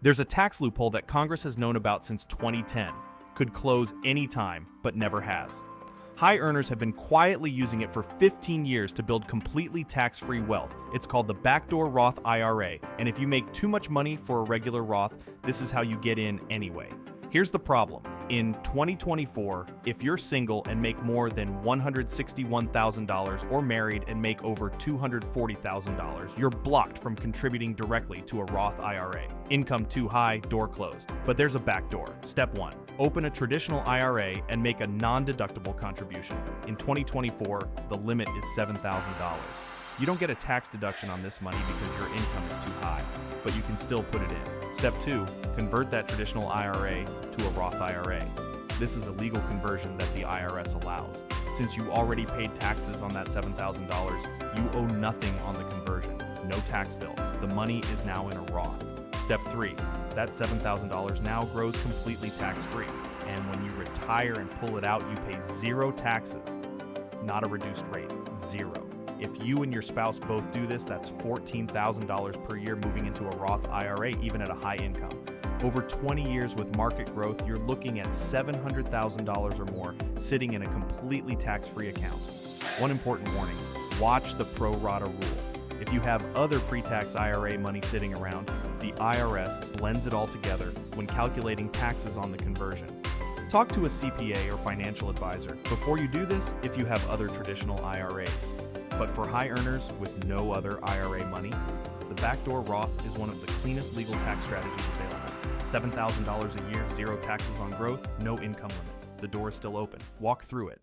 There's a tax loophole that Congress has known about since 2010. Could close anytime, but never has. High earners have been quietly using it for 15 years to build completely tax-free wealth. It's called the backdoor Roth IRA, and if you make too much money for a regular Roth, this is how you get in anyway. Here's the problem. In 2024, if you're single and make more than $161,000 or married and make over $240,000, you're blocked from contributing directly to a Roth IRA. Income too high, door closed. But there's a backdoor. Step 1. Open a traditional IRA and make a non-deductible contribution. In 2024, the limit is $7,000. You don't get a tax deduction on this money because your income is too high, but you can still put it in. Step 2, convert that traditional IRA to a Roth IRA. This is a legal conversion that the IRS allows. Since you already paid taxes on that $7,000, you owe nothing on the conversion. No tax bill. The money is now in a Roth. Step 3, that $7,000 now grows completely tax-free. And when you retire and pull it out, you pay zero taxes. Not a reduced rate, zero. If you and your spouse both do this, that's $14,000 per year moving into a Roth IRA, even at a high income. Over 20 years with market growth, you're looking at $700,000 or more sitting in a completely tax-free account. One important warning, watch the pro-rata rule. If you have other pre-tax IRA money sitting around, the IRS blends it all together when calculating taxes on the conversion. Talk to a CPA or financial advisor before you do this if you have other traditional IRAs. But for high earners with no other IRA money, the backdoor Roth is one of the cleanest legal tax strategies available. $7,000 a year, zero taxes on growth, no income limit. The door is still open. Walk through it.